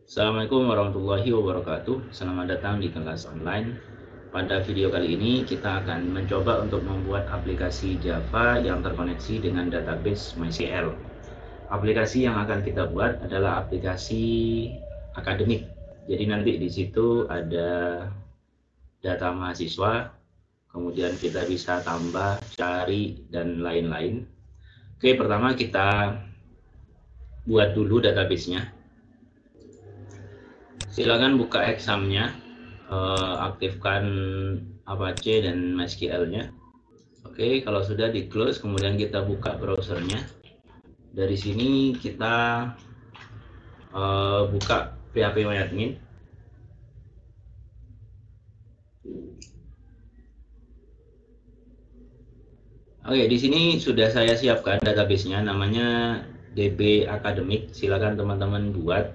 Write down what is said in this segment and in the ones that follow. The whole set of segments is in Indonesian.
Assalamualaikum warahmatullahi wabarakatuh. Selamat datang di kelas online. Pada video kali ini kita akan mencoba untuk membuat aplikasi Java yang terkoneksi dengan database MySQL. Aplikasi yang akan kita buat adalah aplikasi akademik. Jadi nanti di situ ada data mahasiswa, kemudian kita bisa tambah, cari, dan lain-lain. Oke, pertama kita buat dulu databasenya. Silakan buka examnya, aktifkan Apache dan MySQL-nya. Oke, kalau sudah di close, kemudian kita buka browsernya. Dari sini kita buka phpMyAdmin. Oke, di sini sudah saya siapkan database-nya, namanya DB Academic. Silakan teman-teman buat.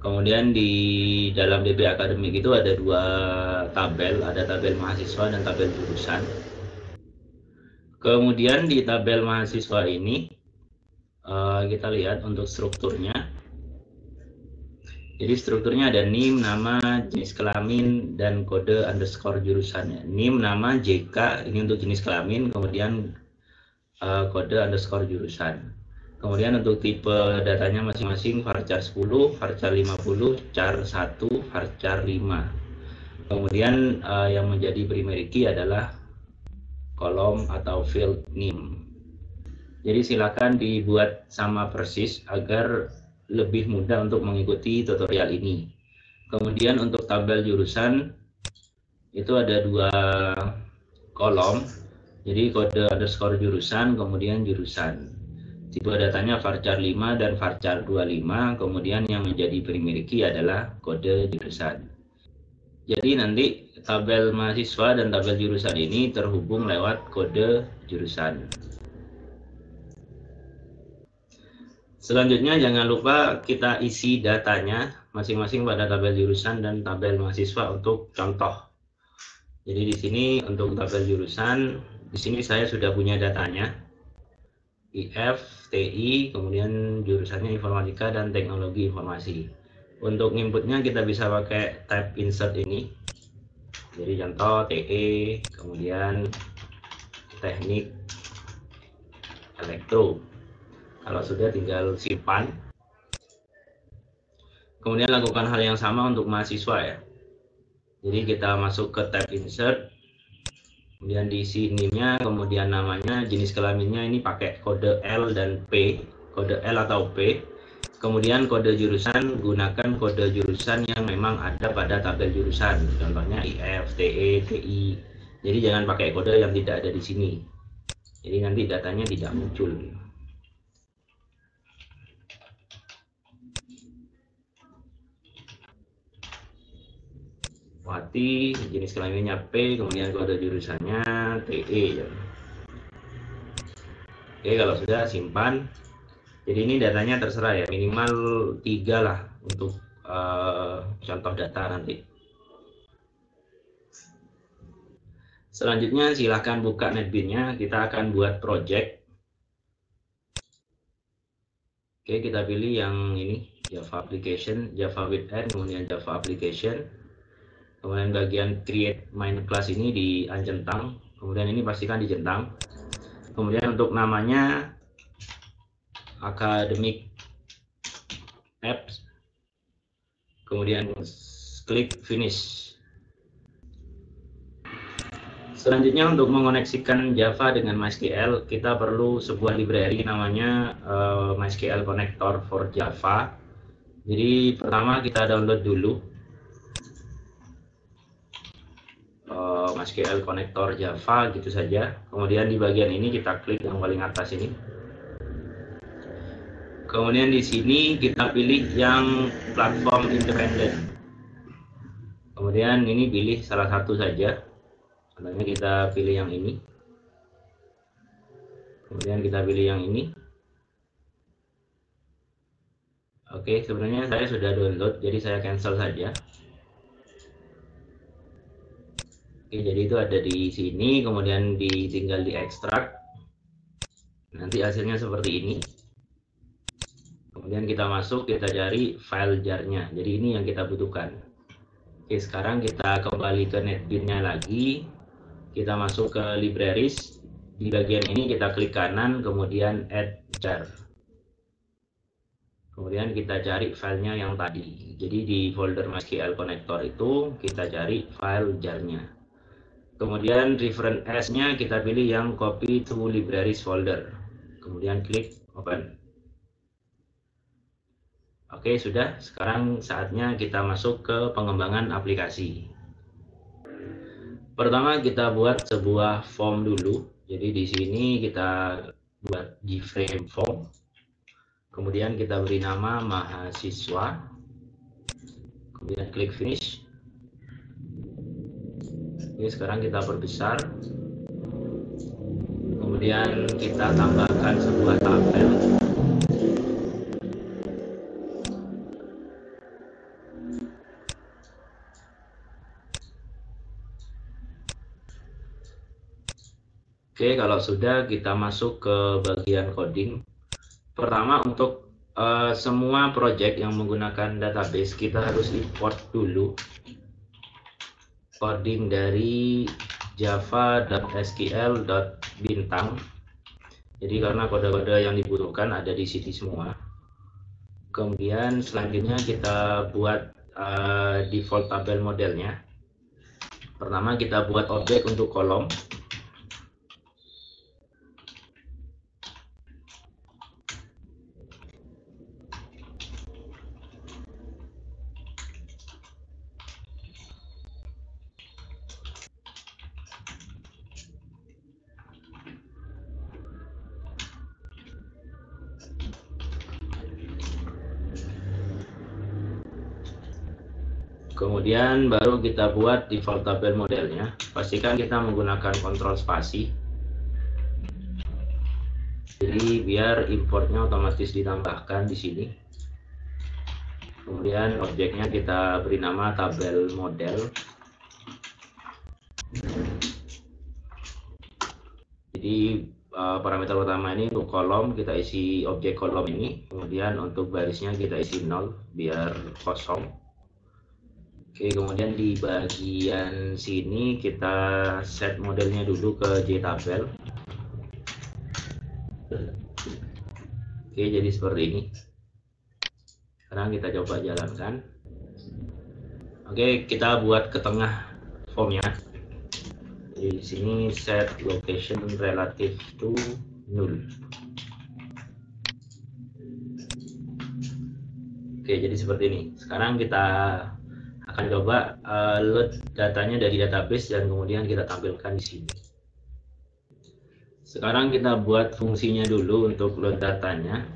Kemudian di dalam DB Academic itu ada dua tabel, ada tabel mahasiswa dan tabel jurusan. Kemudian di tabel mahasiswa ini kita lihat untuk strukturnya. Jadi strukturnya ada NIM, nama, jenis kelamin, dan kode underscore jurusannya. NIM, nama, JK, ini untuk jenis kelamin, kemudian kode underscore jurusan. Kemudian untuk tipe datanya masing-masing varchar 10, varchar 50, char 1, varchar 5. Kemudian yang menjadi primary key adalah kolom atau field name. Jadi silakan dibuat sama persis agar lebih mudah untuk mengikuti tutorial ini. Kemudian untuk tabel jurusan itu ada dua kolom. Jadi kode underscore jurusan, kemudian jurusan. Tipe datanya varchar 5 dan varchar 25, kemudian yang menjadi primary key adalah kode jurusan. Jadi nanti tabel mahasiswa dan tabel jurusan ini terhubung lewat kode jurusan. Selanjutnya jangan lupa kita isi datanya masing-masing pada tabel jurusan dan tabel mahasiswa untuk contoh. Jadi di sini untuk tabel jurusan, di sini saya sudah punya datanya. IF, TI, kemudian jurusannya informatika dan teknologi informasi. Untuk inputnya kita bisa pakai tab insert ini. Jadi contoh TE, kemudian teknik elektro. Kalau sudah tinggal simpan. Kemudian lakukan hal yang sama untuk mahasiswa ya. Jadi kita masuk ke tab insert, kemudian diisi NIM-nya, kemudian namanya, jenis kelaminnya ini pakai kode L dan P, kode L atau P. Kemudian kode jurusan, gunakan kode jurusan yang memang ada pada tabel jurusan, contohnya IF, TE, TI. Jadi jangan pakai kode yang tidak ada di sini. Jadi nanti datanya tidak muncul. Wati, jenis kelaminnya P, kemudian kode jurusannya TE ya. Oke, kalau sudah simpan. Jadi ini datanya terserah ya, minimal 3 lah untuk contoh data nanti. Selanjutnya silahkan buka NetBeans-nya, kita akan buat project. Oke, kita pilih yang ini, Java Application, Java with N, kemudian Java Application. Kemudian bagian create main class ini diancentang, kemudian ini pastikan dicentang. Kemudian untuk namanya academic apps, kemudian klik finish. Selanjutnya untuk mengoneksikan Java dengan MySQL, kita perlu sebuah library namanya MySQL Connector for Java. Jadi pertama kita download dulu MySQL Connector Java gitu saja. Kemudian di bagian ini kita klik yang paling atas ini. Kemudian di sini kita pilih yang platform independen. Kemudian ini pilih salah satu saja. Contohnya kita pilih yang ini. Kemudian kita pilih yang ini. Oke, sebenarnya saya sudah download, jadi saya cancel saja. Oke, jadi itu ada di sini, kemudian tinggal diekstrak. Nanti hasilnya seperti ini. Kemudian kita masuk, kita cari file jar-nya. Jadi ini yang kita butuhkan. Oke, sekarang kita kembali ke NetBeans-nya lagi. Kita masuk ke libraries. Di bagian ini kita klik kanan, kemudian add jar. Kemudian kita cari filenya yang tadi. Jadi di folder MySQL Connector itu kita cari file jar-nya. Kemudian reference S-nya kita pilih yang copy to libraries folder. Kemudian klik open. Oke, sudah. Sekarang saatnya kita masuk ke pengembangan aplikasi. Pertama kita buat sebuah form dulu. Jadi di sini kita buat gframe form. Kemudian kita beri nama mahasiswa. Kemudian klik finish. Oke, sekarang kita perbesar. Kemudian kita tambahkan sebuah tabel. Oke, kalau sudah kita masuk ke bagian coding. Pertama untuk semua project yang menggunakan database kita harus import dulu coding dari java.sql.bintang. Jadi karena kode-kode yang dibutuhkan ada di sini semua. Kemudian selanjutnya kita buat default tabel modelnya. Pertama kita buat objek untuk kolom. Kemudian baru kita buat default tabel modelnya. Pastikan kita menggunakan kontrol spasi. Jadi biar importnya otomatis ditambahkan di sini. Kemudian objeknya kita beri nama tabel model. Jadi parameter utama ini untuk kolom kita isi objek kolom ini. Kemudian untuk barisnya kita isi 0 biar kosong. Oke, kemudian di bagian sini kita set modelnya dulu ke JTabel. Oke, jadi seperti ini. Sekarang kita coba jalankan. Oke, kita buat ke tengah formnya. Di sini set location relative to null. Oke, jadi seperti ini. Sekarang kita akan coba load datanya dari database dan kemudian kita tampilkan di sini. Sekarang kita buat fungsinya dulu untuk load datanya.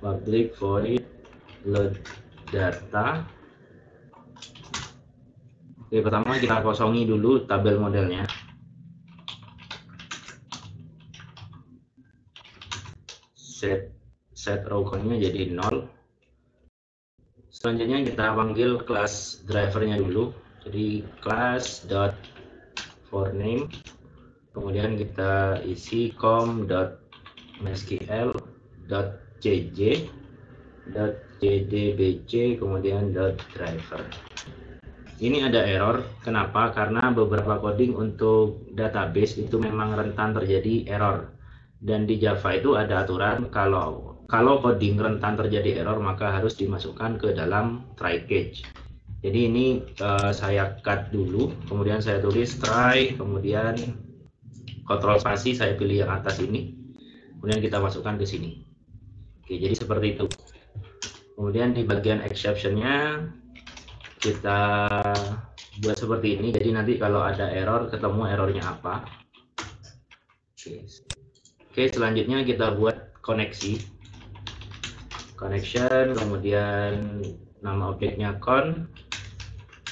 Public void load data. Oke, pertama kita kosongi dulu tabel modelnya. Set row count-nya jadi 0. Selanjutnya kita panggil kelas drivernya dulu. Jadi class dot for name. Kemudian kita isi com.mysql.jj.jdbc kemudian .driver. Ini ada error. Kenapa? Karena beberapa coding untuk database itu memang rentan terjadi error. Dan di Java itu ada aturan kalau coding rentan terjadi error maka harus dimasukkan ke dalam try catch. Jadi ini saya cut dulu, kemudian saya tulis try, kemudian kontrol spasi saya pilih yang atas ini, kemudian kita masukkan ke sini. Oke, jadi seperti itu. Kemudian di bagian exception-nya kita buat seperti ini. Jadi nanti kalau ada error ketemu errornya apa. Oke, selanjutnya kita buat koneksi. Connection, kemudian nama objeknya con,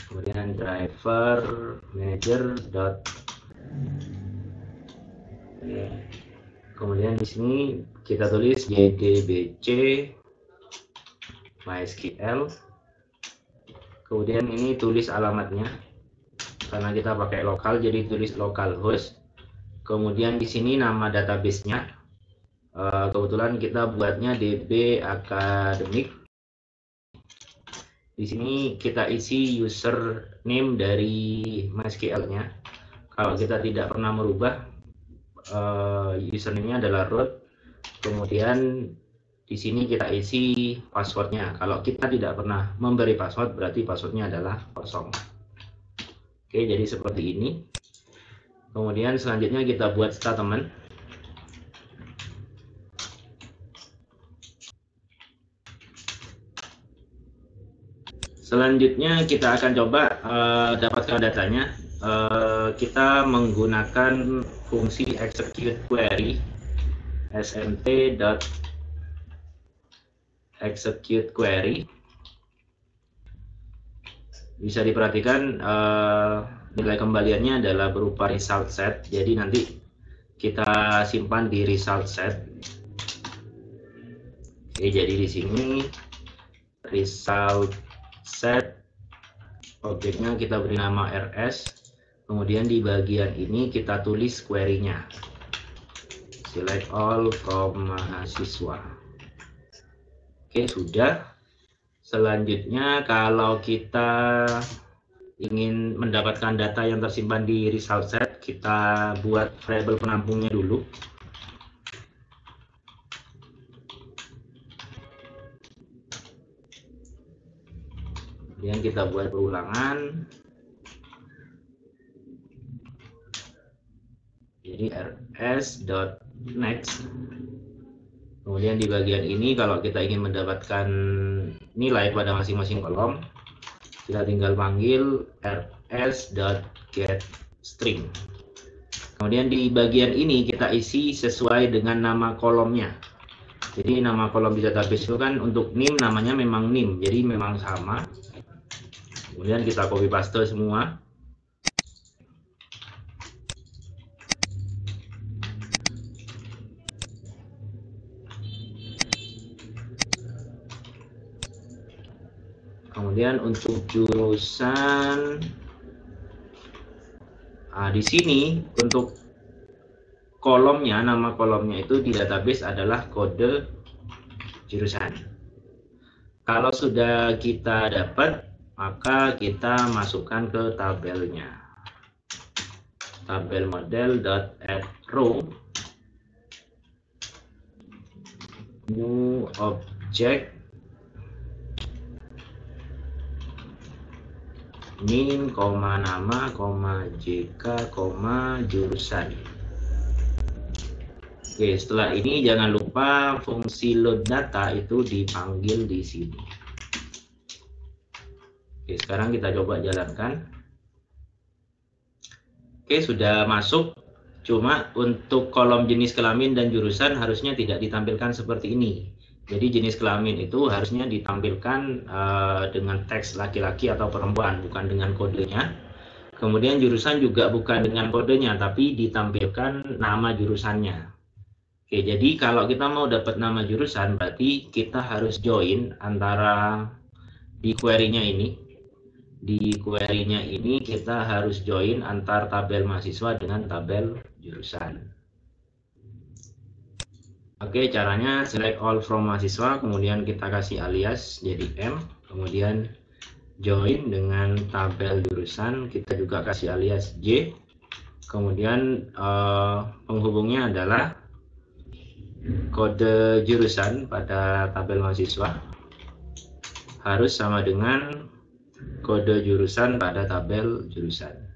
kemudian driver manager dot. Kemudian di sini kita tulis jdbc mysql. Kemudian ini tulis alamatnya karena kita pakai lokal jadi tulis localhost. Kemudian di sini nama database-nya. Kebetulan kita buatnya DB akademik. Di sini kita isi username dari MySQL-nya. Kalau kita tidak pernah merubah, username-nya adalah root. Kemudian di sini kita isi passwordnya. Kalau kita tidak pernah memberi password, berarti passwordnya adalah kosong. Oke, jadi seperti ini. Kemudian selanjutnya kita buat statement. Selanjutnya kita akan coba dapatkan datanya. Kita menggunakan fungsi execute query smt.execute query. Bisa diperhatikan nilai kembaliannya adalah berupa result set. Jadi nanti kita simpan di result set. Oke, jadi di sini result set, objeknya kita beri nama rs, kemudian di bagian ini kita tulis query-nya, select all from mahasiswa. Oke, sudah. Selanjutnya kalau kita ingin mendapatkan data yang tersimpan di result set, kita buat variabel penampungnya dulu. Kemudian kita buat perulangan. Jadi rs.next. Kemudian di bagian ini kalau kita ingin mendapatkan nilai pada masing-masing kolom, kita tinggal panggil rs.getString. Kemudian di bagian ini kita isi sesuai dengan nama kolomnya. Jadi nama kolom di database itu kan untuk NIM namanya memang NIM, jadi memang sama. Kemudian kita copy paste semua. Kemudian untuk jurusan, di sini untuk kolomnya, nama kolomnya itu di database adalah kode jurusan. Kalau sudah kita dapat, maka kita masukkan ke tabelnya. Tabel model.addRow, new object NIM, nama, JK, jurusan. Oke, setelah ini jangan lupa fungsi load data itu dipanggil di sini. Oke, sekarang kita coba jalankan. Oke, sudah masuk. Cuma untuk kolom jenis kelamin dan jurusan harusnya tidak ditampilkan seperti ini. Jadi jenis kelamin itu harusnya ditampilkan dengan teks laki-laki atau perempuan, bukan dengan kodenya. Kemudian jurusan juga bukan dengan kodenya, tapi ditampilkan nama jurusannya. Oke, jadi kalau kita mau dapat nama jurusan, berarti kita harus join antara di query-nya ini. Di query-nya ini kita harus join antar tabel mahasiswa dengan tabel jurusan. Oke, caranya select all from mahasiswa, kemudian kita kasih alias jadi M, kemudian join dengan tabel jurusan, kita juga kasih alias J, kemudian penghubungnya adalah kode jurusan pada tabel mahasiswa harus sama dengan kode jurusan pada tabel jurusan.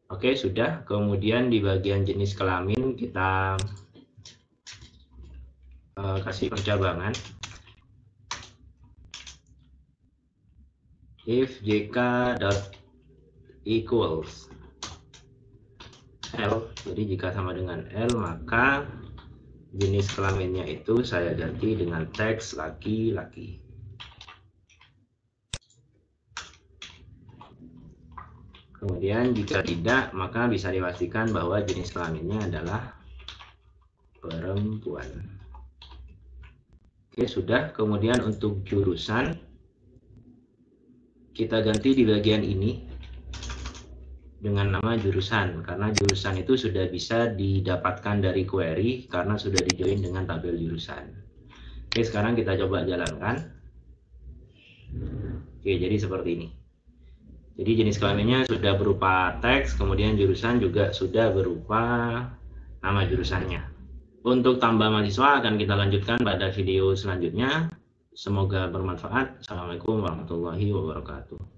Oke, sudah. Kemudian di bagian jenis kelamin kita kasih percabangan. If jk.equals L, jadi jika sama dengan L, maka jenis kelaminnya itu saya ganti dengan teks laki-laki. Kemudian jika tidak, maka bisa dipastikan bahwa jenis kelaminnya adalah perempuan. Oke, sudah. Kemudian untuk jurusan kita ganti di bagian ini. dengan nama jurusan, karena jurusan itu sudah bisa didapatkan dari query karena sudah dijoin dengan tabel jurusan. Oke, sekarang kita coba jalankan. Oke, jadi seperti ini. Jadi jenis kelaminnya sudah berupa teks, kemudian jurusan juga sudah berupa nama jurusannya. Untuk tambah mahasiswa akan kita lanjutkan pada video selanjutnya. Semoga bermanfaat. Assalamualaikum warahmatullahi wabarakatuh.